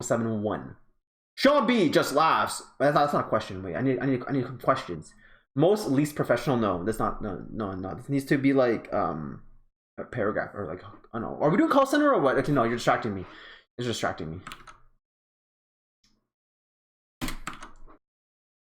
7-1. Sean B just laughs. That's not a question. Wait, I need questions. Most least professional. No, that's not. No. This needs to be like a paragraph or like, I don't know. Are we doing call center or what? Okay, no, you're distracting me. It's distracting me.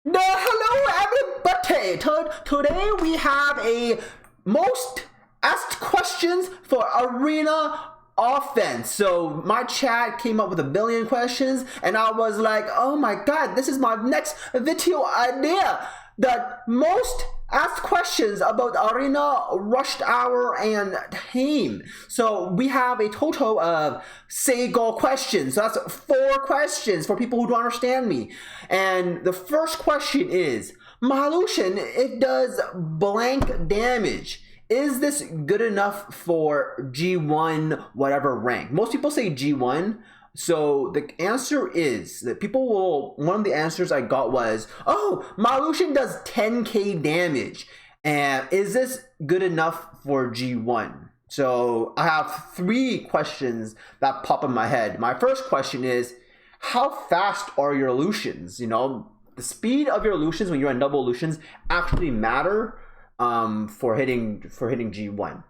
No, hello everybody. Today we have a most asked questions for Arena offense. So my chat came up with a billion questions and I was like, oh my god, this is my next video idea. The most asked questions about Arena, Rushed Hour, and Tame. So we have a total of Seagull questions. So that's 4 questions for people who don't understand me. And the first question is, my Lucian, it does blank damage. Is this good enough for G1 whatever rank? Most people say G1. So the answer is that people will, one of the answers I got was, oh, my Lucian does 10k damage. And is this good enough for G1? So I have 3 questions that pop in my head. My first question is, how fast are your Lucians? You know, the speed of your Lucians when you're in double Lucians actually matter for hitting G1.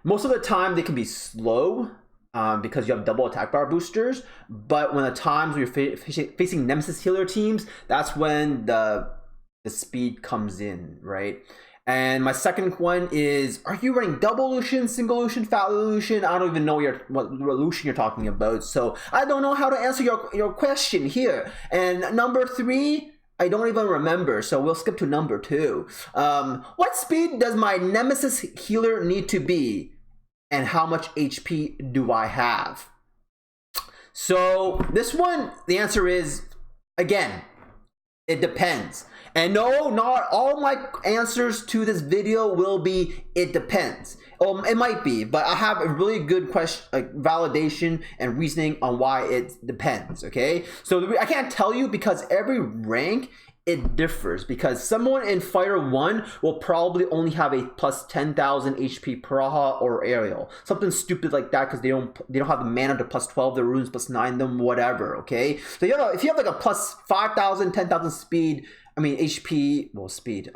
Most of the time they can be slow because you have double attack bar boosters, but when the times when you're facing Nemesis healer teams, that's when the speed comes in, right? And my second one is, are you running double Lucian, single Lucian, fat Lucian? I don't even know what Lucian you're talking about, so I don't know how to answer your question here. And number 3, I don't even remember, so we'll skip to number 2. What speed does my Nemesis healer need to be? And how much HP do I have? So this one, the answer is, again, it depends. And no, not all my answers to this video will be, it depends. It might be, but I have a really good question, like validation and reasoning on why it depends, okay? So I can't tell you because every rank, it differs, because someone in Fighter 1 will probably only have a plus 10,000 HP Praha or Aerial, something stupid like that, because they don't have the mana to plus 12 the runes, plus 9 them, whatever. Okay, so if you have like a plus 5,000, 10,000 speed, I mean HP, well speed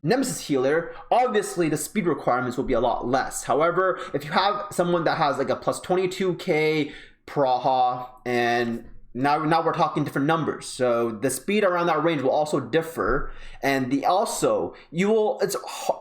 Nemesis healer, obviously the speed requirements will be a lot less. However, if you have someone that has like a plus 22k Praha, and now we're talking different numbers, so the speed around that range will also differ. And you'll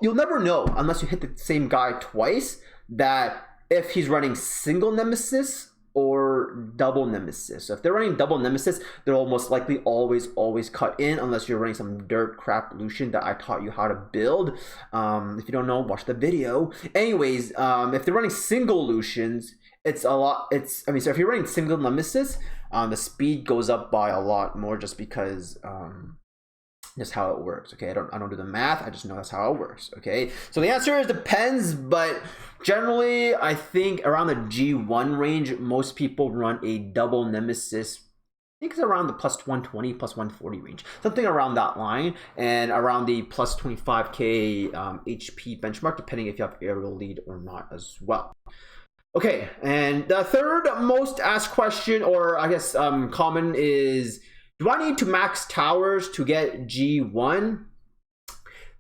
never know unless you hit the same guy twice that if he's running single Nemesis or double Nemesis. So if they're running double Nemesis, they'll most likely always cut in, unless you're running some dirt crap Lucian that I taught you how to build. If you don't know, watch the video. Anyways, if they're running single Lucians, so if you're running single Nemesis, the speed goes up by a lot more, just because just how it works. Okay, I don't do the math, I just know that's how it works. Okay, so the answer is depends, but generally I think around the G1 range, most people run a double Nemesis. I think it's around the plus 120, plus 140 range, something around that line, and around the plus 25k HP benchmark, depending if you have aerial lead or not as well. Okay, and the third most asked question, or I guess common, is, do I need to max towers to get G1?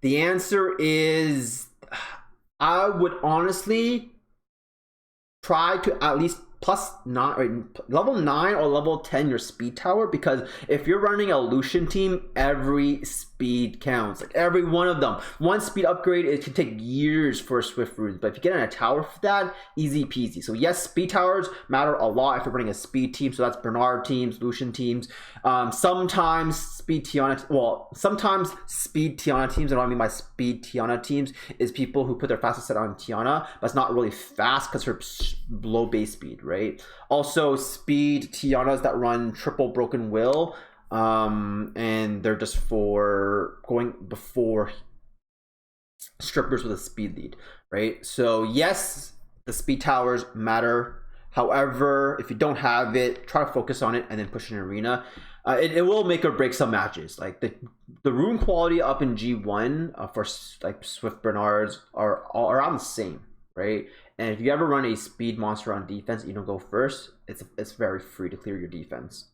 The answer is, I would honestly try to at least level 9 or level 10 your speed tower, because if you're running a Lucian team, every speed counts, like every one of them. One speed upgrade, it can take years for Swift runes, but if you get in a tower for that, easy peasy. So yes, speed towers matter a lot if you're running a speed team, so that's Bernard teams, Lucian teams, sometimes speed Tiana teams. And what I mean by speed Tiana teams is people who put their fastest set on Tiana, but it's not really fast because her low base speed, right? Also speed Tianas that run triple Broken Will, and they're just for going before strippers with a speed lead, right? So yes, the speed towers matter. However, if you don't have it, try to focus on it and then push an arena. It will make or break some matches. Like the rune quality up in G1 for like Swift Bernards are around the same, right? And if you ever run a speed monster on defense, you don't go first. It's very free to clear your defense.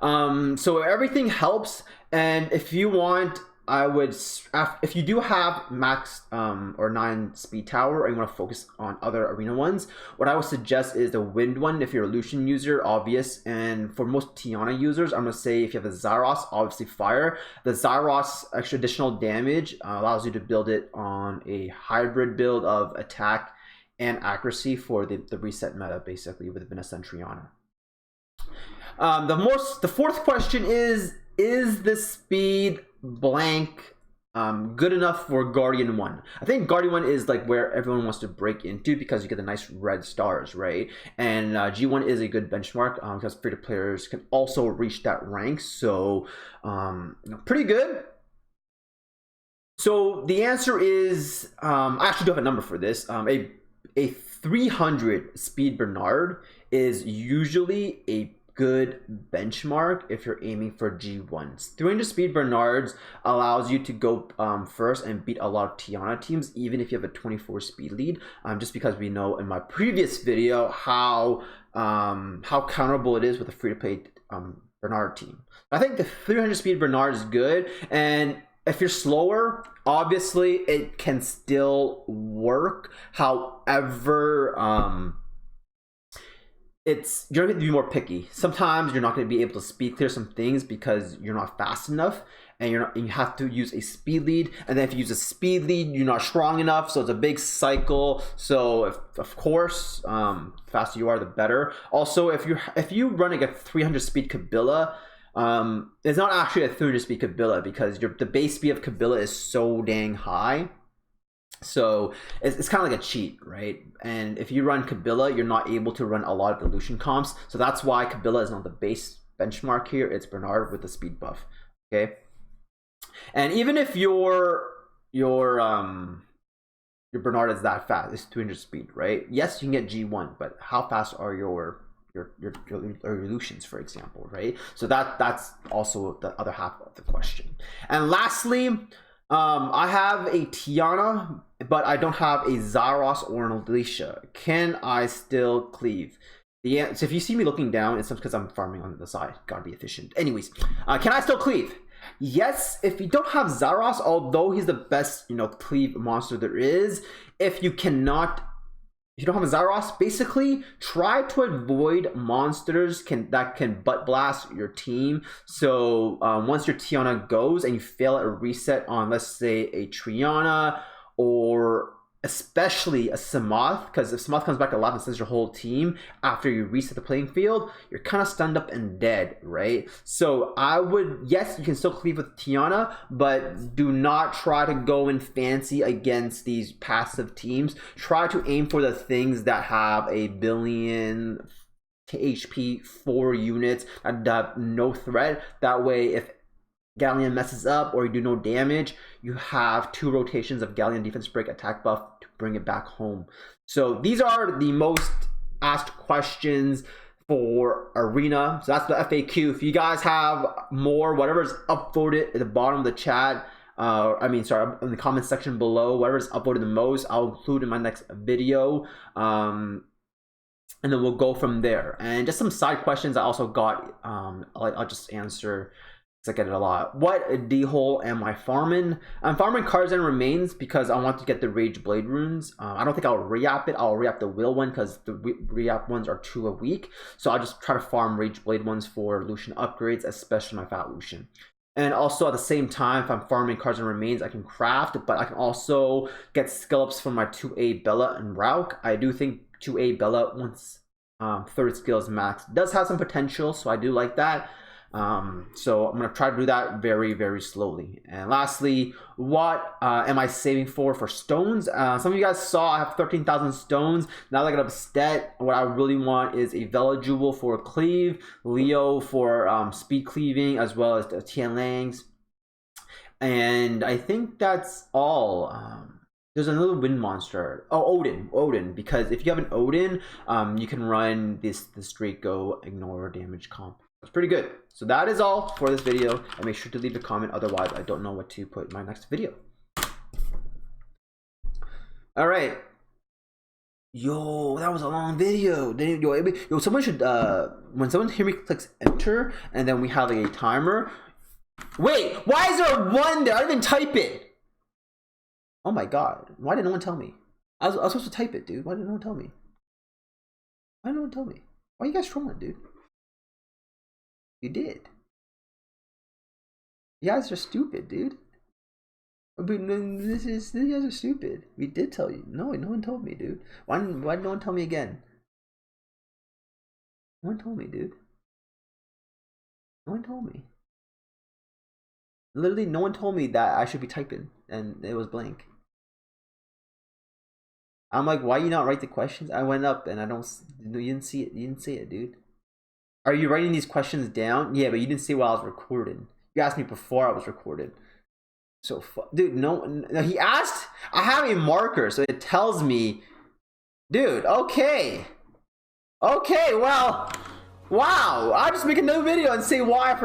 So everything helps, and if you want, I would, if you do have max or 9 speed tower, or you want to focus on other arena ones, what I would suggest is the wind one if you're a Lucian user, obvious. And for most Tiana users, I'm going to say if you have a Zyros, obviously fire. The Zyros extra additional damage allows you to build it on a hybrid build of attack and accuracy for the reset meta, basically, with Vanessa and Triana. The fourth question is the speed blank good enough for Guardian 1? I think Guardian 1 is like where everyone wants to break into because you get the nice red stars, right? And G1 is a good benchmark because free to players can also reach that rank. So pretty good. So the answer is, I actually do have a number for this. A 300 speed Bernard is usually a good benchmark if you're aiming for G1s. 300 speed Bernards allows you to go first and beat a lot of Tiana teams, even if you have a 24 speed lead, just because we know in my previous video how counterable it is with a free-to-play Bernard team. I think the 300 speed Bernard is good, and if you're slower, obviously it can still work. However, you're going to be more picky. Sometimes you're not going to be able to speed clear some things because you're not fast enough, and you have to use a speed lead. And then if you use a speed lead, you're not strong enough, so it's a big cycle. So of course, the faster you are, the better. Also, if you run like a 300 speed Kabila, it's not actually a 300 speed Kabila because the base speed of Kabila is so dang high. So it's kind of like a cheat, right? And if you run Kabila, you're not able to run a lot of the Lucian comps. So that's why Kabila is not the base benchmark here. It's Bernard with the speed buff. Okay. And even if your Bernard is that fast, it's 200 speed, right? Yes, you can get G1, but how fast are your Lucians, for example, right? So that's also the other half of the question. And lastly, I have a Tiana, but I don't have a Zyros or an Alicia. Can I still cleave? So if you see me looking down, it's because I'm farming on the side. Gotta be efficient. Anyways, can I still cleave? Yes, if you don't have Zyros, although he's the best, cleave monster there is, if you don't have a Zyros, basically try to avoid monsters that can butt blast your team. So once your Tiana goes and you fail at a reset on, let's say, a Triana or especially a Samoth, because if Samoth comes back alive and sends your whole team after you reset the playing field, you're kind of stunned up and dead, right? So yes, you can still cleave with Tiana, but do not try to go in fancy against these passive teams. Try to aim for the things that have a billion HP 4 units and have no threat. That way, if Galleon messes up or you do no damage, you have 2 rotations of Galleon defense break attack buff to bring it back home. So these are the most asked questions for Arena. So that's the FAQ. If you guys have more, whatever's upvoted at the bottom of the chat, in the comment section below, whatever's upvoted the most, I'll include in my next video. And then we'll go from there. And just some side questions I also got, I'll just answer. I get it a lot. What D-hole am I farming? I'm farming cards and remains because I want to get the Rage Blade runes. I don't think I'll re-app it. I'll re-app the Will one because the re-app ones are 2 a week. So I'll just try to farm Rage Blade ones for Lucian upgrades, especially my Fat Lucian. And also at the same time, if I'm farming cards and remains, I can craft, but I can also get skill ups from my 2A Bella and Rauk. I do think 2A Bella, once 3rd skill is max, does have some potential, so I do like that. So I'm going to try to do that very, very slowly. And lastly, what am I saving for stones? Some of you guys saw I have 13,000 stones. Now that I got a stat, what I really want is a Vela Jewel for cleave, Leo for speed cleaving, as well as the Tian Langs. And I think that's all. There's another wind monster. Oh, Odin. Because if you have an Odin, you can run this Draco ignore damage comp. It's pretty good. So that is all for this video, and make sure to leave a comment, otherwise I don't know what to put in my next video. All right, Yo, that was a long video. Yo, someone should when someone here clicks enter and then we have like a timer. Wait, why is there a 1 there? I didn't even type it. Oh my god, why did no one tell me? I was supposed to type it, dude. Why did no one tell me? Why did no one tell me? Why are you guys trolling, dude? You did. You guys are stupid, dude. But these guys are stupid. We did tell you. No one told me, dude. Why did no one tell me again? No one told me, dude. No one told me. Literally, no one told me that I should be typing, and it was blank. I'm like, why you not write the questions? I went up and I don't. No, you didn't see it. You didn't see it, dude. Are you writing these questions down? Yeah, but you didn't see while I was recording. You asked me before I was recorded. So, dude, no, he asked. I have a marker, so it tells me, dude. Okay, well, wow. I'll just make another video and say why I